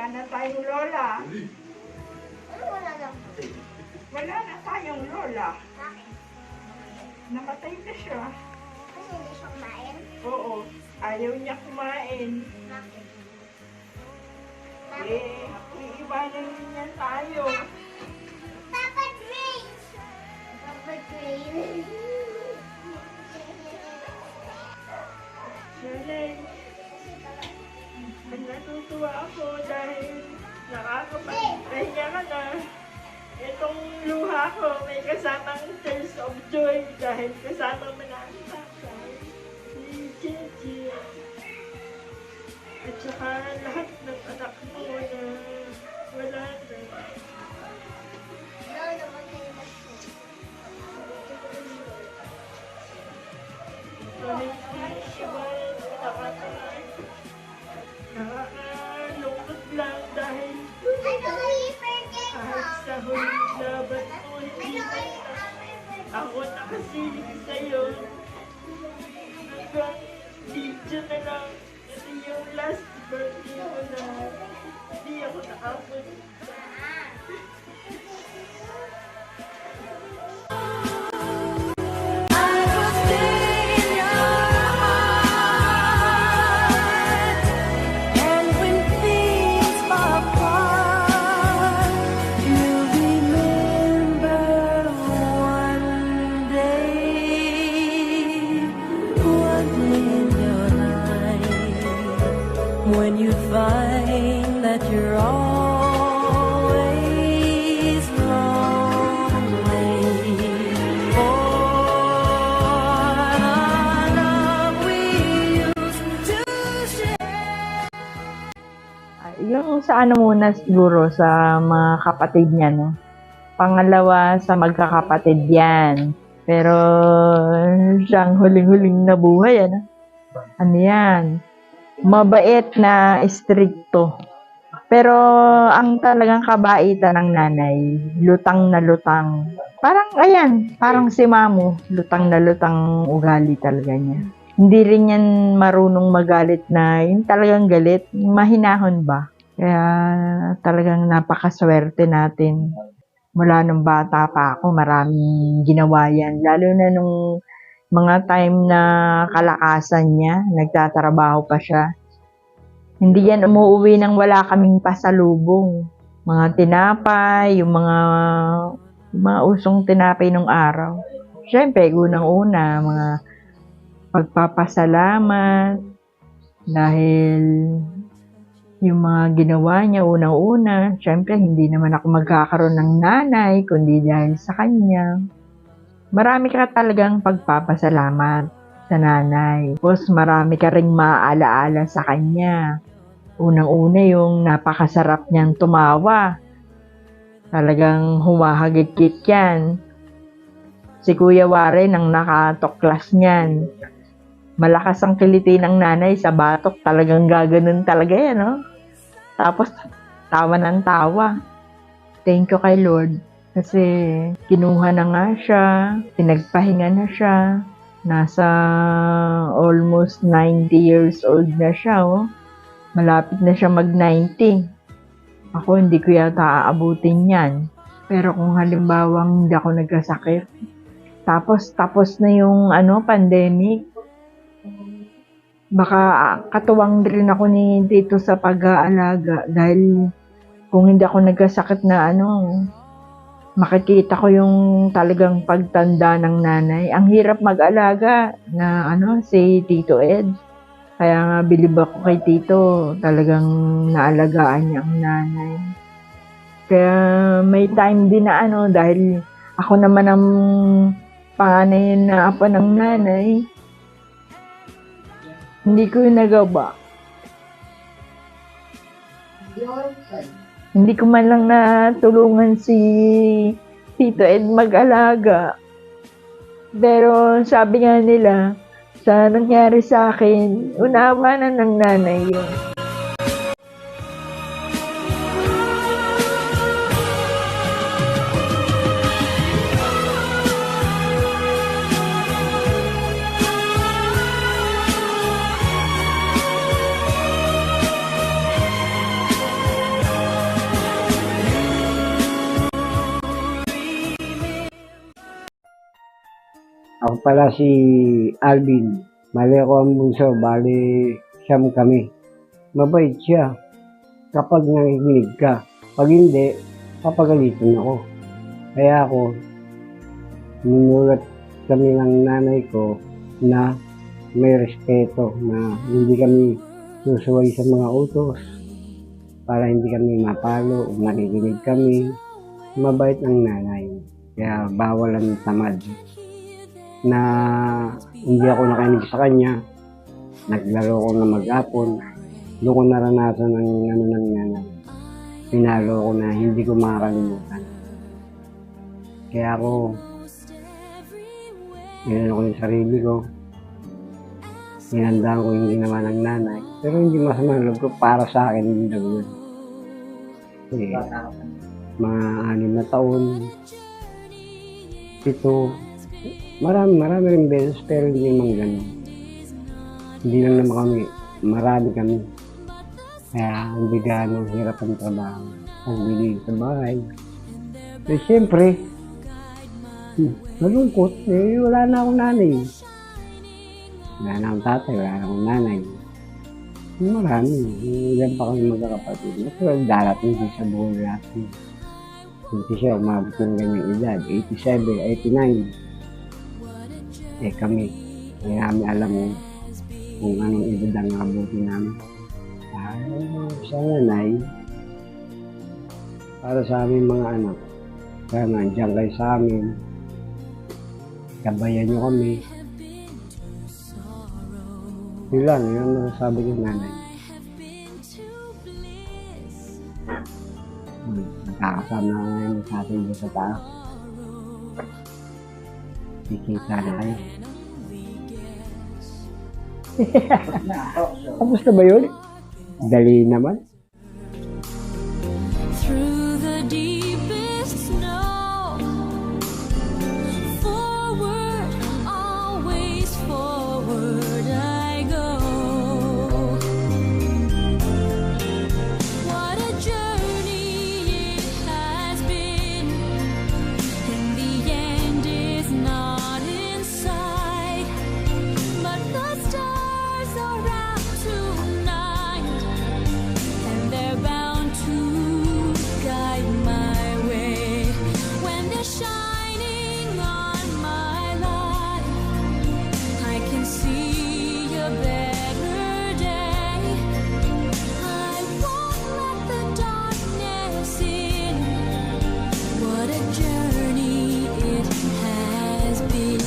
na tayong lola. Ano wala lang? Wala na tayong lola. Bakit? Namatay na siya. Kasi hindi siya kumain? Oo, ayaw niya kumain. Bakit? Eh, iiwanan niya tayo. Papa drinks! Papa drinks! Shalay, natutuwa ako dahil nakakapagpahinga ka na. Itong luha ko may kasamang tears of joy dahil kasama mo na ang tatay, si Gigi. At saka lahat ng anak mo na wala na. No, naman kayo basta. Dahil nakakalungkot lang dahil Ano kayo birthday ko? kahit sa huling laban mo, hindi Ano kayo na birthday ko? ako nakasilip sa'yo. Hanggang video na lang. Kasi yung last birthday mo na hindi ako nakapunta. When you find that you're always lonely, for the love we used to share. Yung sa ano muna siguro sa mga kapatid niya, no? Pangalawa sa magkakapatid yan. Pero siyang huling-huling nabuhay, ano? Ano yan? Mabait na stricto. Pero ang talagang kabaitan ng nanay, lutang na lutang. Parang, ayan, parang si Mamo, lutang na lutang ugali talaga niya. Hindi rin yan marunong magalit na, yung talagang galit, mahinahon ba? Kaya talagang napakaswerte natin. Mula nung bata pa ako, maraming ginawa yan. Lalo na nung mga time na kalakasan niya, nagtatrabaho pa siya. Hindi yan umuwi nang wala kaming pasalubong. Mga tinapay, yung mga usong tinapay nung araw. Siyempre, unang-una, mga pagpapasalamat. Dahil yung mga ginawa niya unang-una, siyempre, hindi naman ako magkakaroon ng nanay, kundi dahil sa kanya. Marami ka talagang pagpapasalamat sa nanay. Tapos marami ka ring maaalaala sa kanya. Unang-una yung napakasarap niyang tumawa. Talagang humahagikik yan. Si Kuya Warren ang nakatuklas niyan. Malakas ang kiliti ng nanay sa batok. Talagang gaganon talaga yan, no? Tapos tawa ng tawa. Thank you kay Lord. Kasi kinuha na nga siya, pinagpahinga na siya, nasa almost 90 years old na siya, oh. Malapit na siya mag-90. Ako hindi ko yata aabutin yan. Pero kung halimbawang hindi ako nagkasakit, tapos na yung pandemic, baka katuwang rin ako ni Tito sa pag-aalaga dahil kung hindi ako nagkasakit na makikita ko yung talagang pagtanda ng nanay. Ang hirap mag-alaga na si Tito Ed. Kaya nga bilib ako kay Tito, talagang naalagaan niya ang nanay. Kaya may time din na dahil ako naman ang panganay na apo ng nanay, hindi ko yung nagawa. Hindi ko man lang natulungan si Tito Ed mag-alaga. Pero sabi nga nila, sa nangyari sa akin, unawa na ng nanay yun. pala si Alvin. Bali ako ang bunso, bali siyam kami. Mabait siya kapag nakikinig ka. Pag hindi, papagalitan ako. Kaya ako, ninulat kami ng nanay ko na may respeto, na hindi kami susuway sa mga utos para hindi kami mapalo, nakikinig kami. Mabait ang nanay, kaya bawal ang tamad. Na hindi ako nakinig sa kanya, naglaro ko na mag-apon, doon ko naranasan ang ano ng nanay. Pinalo ko na hindi ko makakalimutan. Kaya ako, inano ko yung sarili ko, hinandaan ko yung ginawa ng nanay, pero hindi masama ang loob ko, para sa akin hindi lang yun. Kasi, mga 6 na taon, 7, marami rin beses, pero hindi naman ganun. Hindi lang naman kami, marami kami. Kaya hindi gano'ng hirap ang trabaho. Ang bilig sa bahay. Eh siyempre, malungkot, wala na akong nanay. Wala na akong tatay, wala na akong nanay. Marami, ilan pa kami magkakapatid. Natural darating din sa buhay natin. Hindi siya umabot ng ganyang edad, 87, 89. Kami, hindi namin alam kung anong edad ang abutin namin. Sa nanay, para sa aming mga anak, kaya nandiyan kayo sa amin, kabayan nyo kami. Yun lang, yun ang nasasabi ng nanay. Nakakasama na ngayon sa atin sa taas. Kikita na kayo. Tapos na ba yun? Dali naman. Through the deepest snow, forward, always forward I go. What a journey it has been. In the end is not in sight, but the stars are out tonight, and they're bound to guide my way. When they're shining on my life, I can see a better day. I won't let the darkness in. What a journey it has been.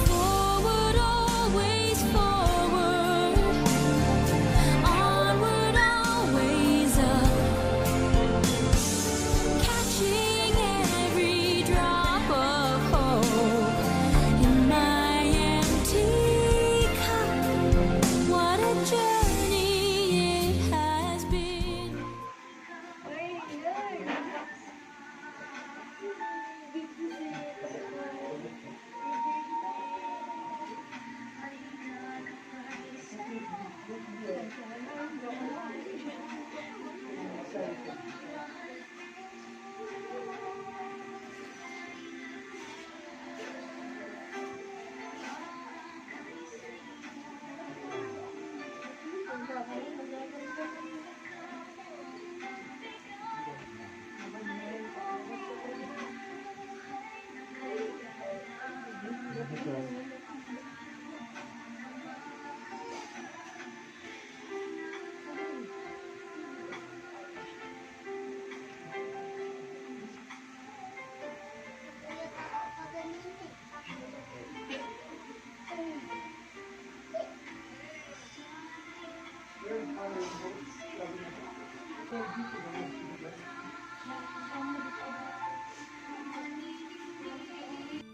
Forward, always forward. Onward, always up. Catching every drop of hope in my empty cup. What a journey it has been.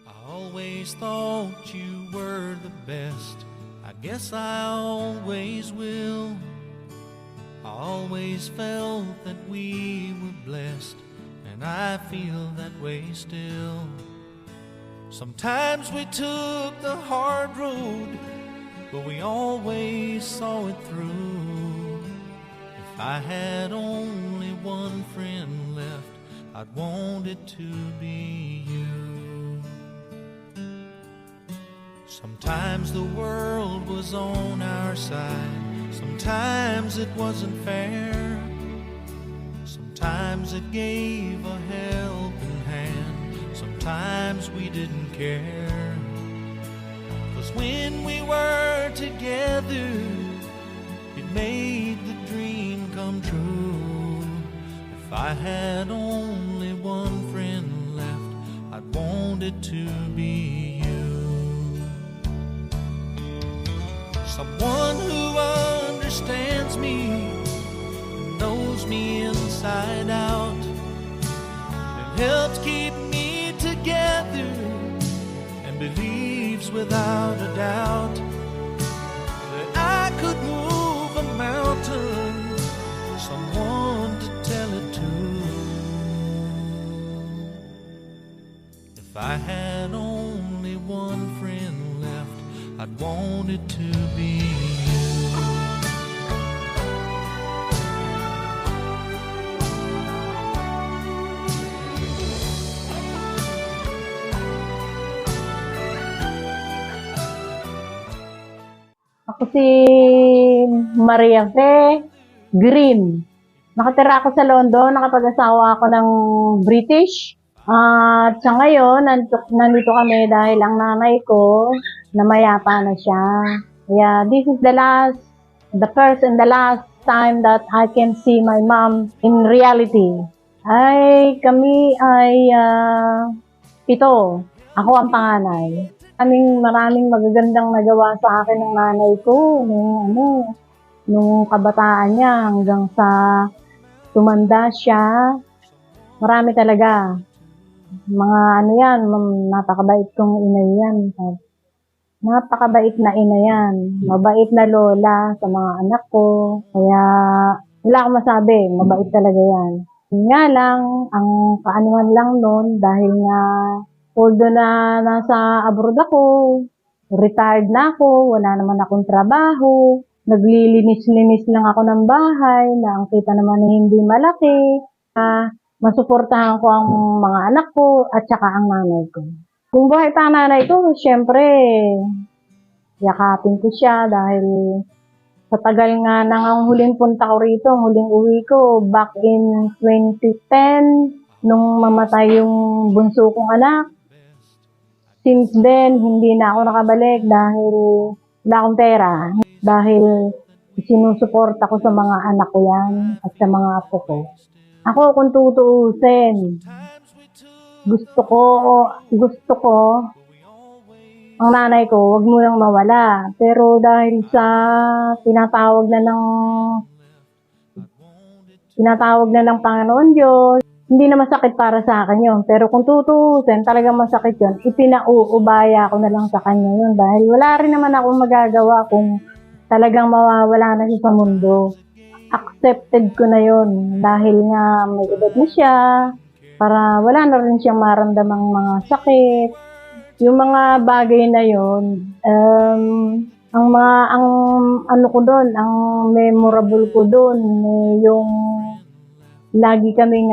I always thought you were the best. I guess I always will. I always felt that we were blessed, and I feel that way still. Sometimes we took the hard road, but we always saw it through. If I had only one friend left, I'd want it to be you. Sometimes the world was on our side, sometimes it wasn't fair, sometimes it gave a helping hand, sometimes we didn't care. 'Cause when we were together, it made the dream come true. If I had only one friend left, I'd want it to be you. Someone who understands me, knows me inside out, and helps keep me together, and believes without a doubt that I could move a mountain, someone to tell it to. If I had only one friend left, I'd want it to be you. Ako si Maria Fe Green. Nakatira ako sa London, nakapag-asawa ako ng British. At sa ngayon, nandito kami dahil ang nanay ko, namayapa na siya. Kaya this is the first and the last time that I can see my mom in reality. Kami ay 7. Ako ang panganay. Maraming magagandang nagawa sa akin ng nanay ko nung kabataan niya hanggang sa tumanda siya. Marami talaga. Mga napakabait kong ina yan. Napakabait na ina yan. Mabait na lola sa mga anak ko. Kaya wala akong masabi, mabait talaga yan. Yun nga lang, ang kaanuhan lang nun dahil nga although na nasa abroad ako, retired na ako, wala naman akong trabaho, naglilinis-linis lang ako ng bahay, na ang kita naman hindi malaki, masuportahan ko ang mga anak ko at saka ang nanay ko. Kung buhay pa ang nanay ko, syempre, yakapin ko siya dahil sa tagal nga nang huling punta ko rito, huling uwi ko, back in 2010, nung mamatay yung bunso kong anak. Since then, hindi na ako nakabalik dahil wala akong pera. Dahil sinusuporta ko sa mga anak ko yan at sa mga apo ko. Ako, kung tutuusin, gusto ko, ang nanay ko, wag mo nang mawala. Pero dahil sa tinatawag na ng Panginoon Diyos, hindi na masakit para sa akin yun. Pero kung tutuusin, talagang masakit yun. Ipinauubaya ko na lang sa kanya yun. Dahil wala rin naman akong magagawa kung talagang mawawala na siya sa mundo. Accepted ko na yun. Dahil nga may edad na siya. Para wala na rin siyang maramdamang mga sakit. Yung mga bagay na yun, ang memorable ko doon, yung lagi kaming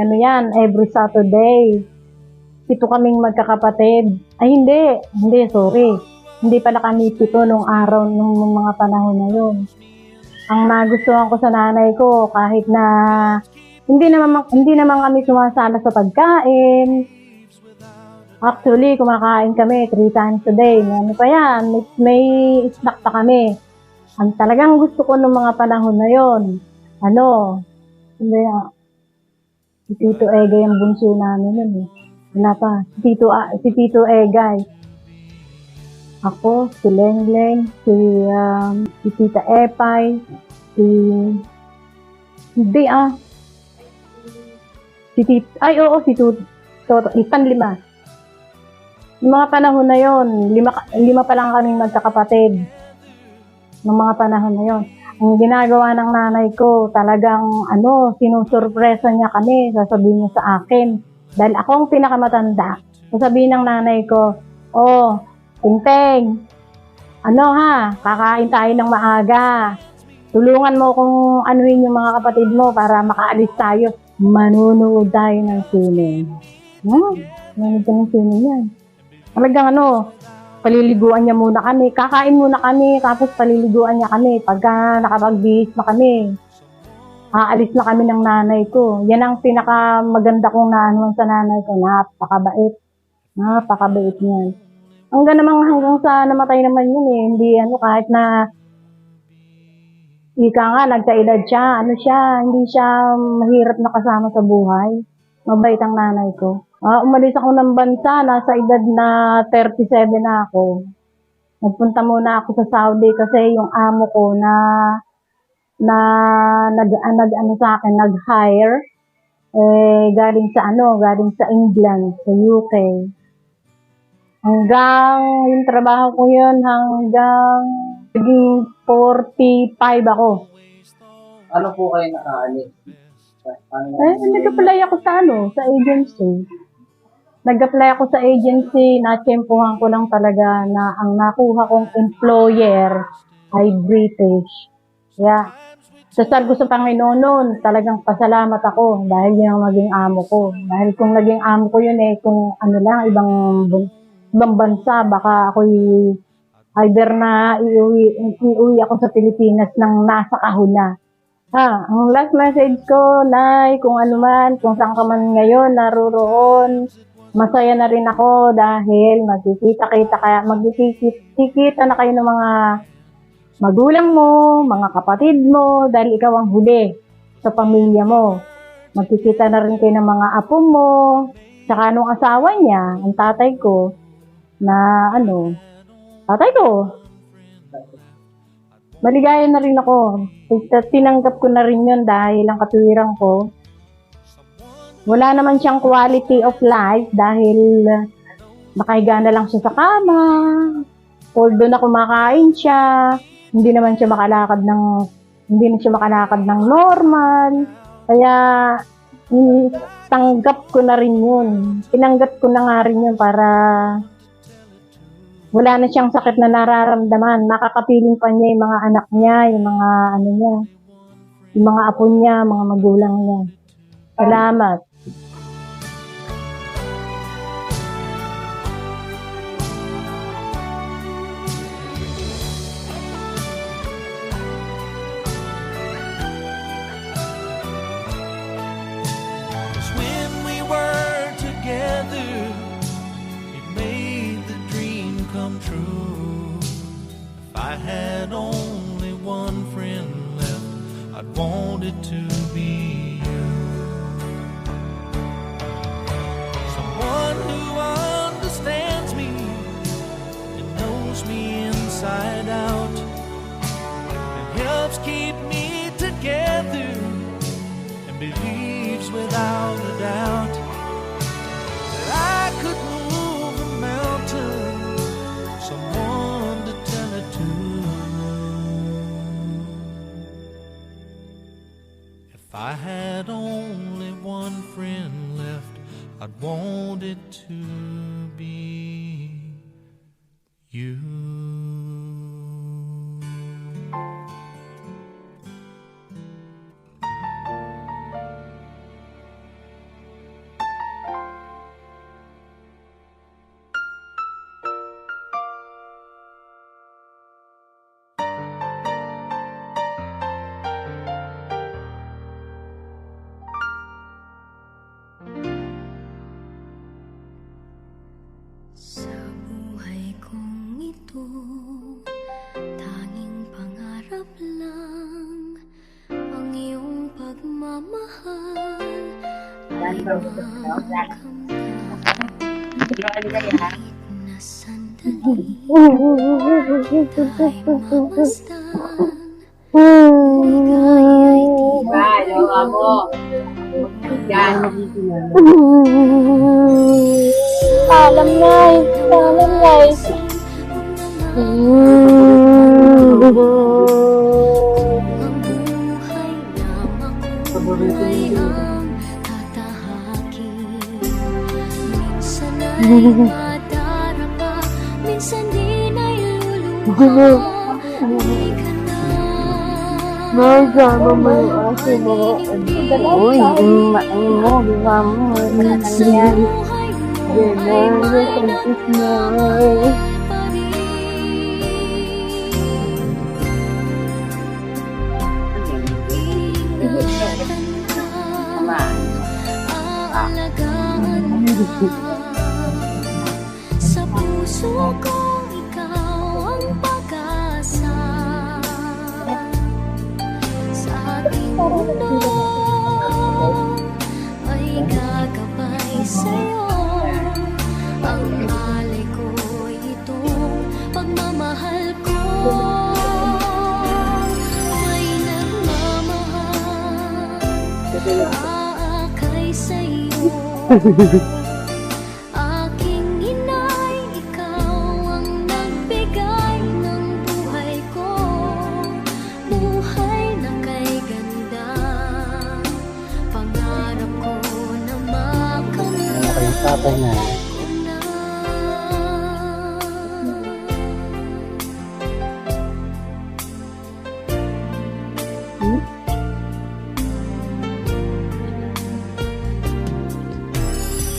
every Saturday. 7 kaming magkakapatid. Hindi, sorry. Hindi pala kami 7 nung araw, nung mga panahon na yun. Ang nagustuhan ko sa nanay ko, kahit na hindi naman kami sumasala sa pagkain. Actually, kumakain kami 3 times a day. May snack pa kami. Ang talagang gusto ko nung mga panahon na yun, si Tito Egay ang bunso namin nun eh. Wala pa. Si Tito Egay. Ako, si Lengleng, si Tita Epay, si Toto, Ipan-5. Yung mga panahon na yon, 5 pa lang kaming magkakapatid. Ng mga panahon na yon. Ang ginagawa ng nanay ko, talagang sinusurpresa niya kami, sasabihin niya sa akin. Dahil ako ang pinakamatanda. Sasabihin ng nanay ko, Tinteng, kakain tayo ng maaga. Tulungan mo kung anuhin yung mga kapatid mo para makaalis tayo. Manunood tayo ng sine. Manunood tayo ng sine yan. Talagang paliliguan niya muna kami. Kakain muna kami, tapos paliliguan niya kami. Pagka nakapagbihis na kami, aalis na kami ng nanay ko. Yan ang pinakamaganda kong naanuan sa nanay ko. Napakabait. Napakabait niyan. Hanggang sa namatay naman yun eh. Hindi kahit na ika nga, nagkaedad siya. Hindi siya mahirap na kasama sa buhay. Mabait ang nanay ko. Umalis ako ng bansa, nasa edad na 37 na ako. Nagpunta muna ako sa Saudi kasi yung amo ko nag-hire galing sa England, sa UK. Hanggang yung trabaho ko yun hanggang naging 45 ako. Ano po kayo nakaalis? Nag-apply ako sa agency. Nag-apply ako sa agency, na-tsempuhan ko lang talaga na ang nakuha kong employer ay British. Yeah. Dasal ko sa Panginoon noon, talagang pasalamat ako dahil yun ang maging amo ko. Dahil kung naging amo ko yun kung ibang bansa, baka ako'y either na iuwi ako sa Pilipinas nang nasa kahuna. Ang last message ko, Nay, kung ano man, kung saan ka man ngayon naroroon, masaya na rin ako dahil magkikita na kayo ng mga magulang mo, mga kapatid mo, dahil ikaw ang huli sa pamilya mo. Magkikita na rin kayo ng mga apo mo, saka nung asawa niya, ang tatay ko, maligaya na rin ako. Tinanggap ko na rin yun dahil ang katuwiran ko, wala naman siyang quality of life dahil nakahiga na lang siya sa kama, although na kumakain siya, hindi na siya makalakad ng normal. Kaya tanggap ko na rin yun. Tinanggap ko na nga rin yun para wala na siyang sakit na nararamdaman. Nakakapiling pa niya yung mga anak niya, yung mga apo niya, mga magulang niya. Salamat. When we were together, it made the dream come true. If I had only one friend left, I'd want it to be you. Someone who understands me and knows me inside out and helps keep me together and believes without a doubt that I could move a mountain, someone to tell it to. If I had only one friend left, I'd want it to be you. Sa buhay kong ito, tanging pangarap lang ang iyong pagmamahal ay makamtan. Kahit na sandali tayo mamasdan, ligaya'y Paalam, guys. Paalam, guys. ang buhay lamang tatahakin. Minsan ay madarapa, minsan din ay luluha. Di ka na Masama mo yung aso mo. Uy, mo, diba mo? Ano yan? Ganyan, nasantis na. ingatan ka, aalagaan ka. Sa puso ko, ikaw ang pag-asa. Sa ating mundo ay gagabay sa'yo. Ang malay ko'y itong pagmamahal ko. May nagmamahal, aakay sa'yo. Aking inay, ikaw ang nagbigay ng buhay ko. Buhay na kay ganda. Pangarap ko na makamit Tatay na. ko na.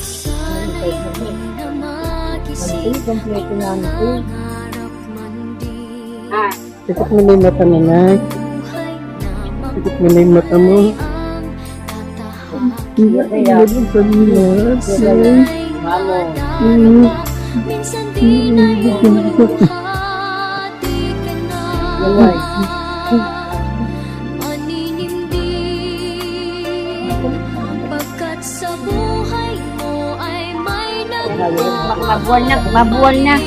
Sana'y di na magising at nangarap man din. Sikot mo na yung mata mo, Nak. Buhay na Sikot mo na yung mata mo. ang tatahak. Kaya, Sana'y madarama. Minsan di na luluhati ka na. Maninindig, pagkat sa buhay mo ay may Mabuwal na, mabuwal na. nagmamahal.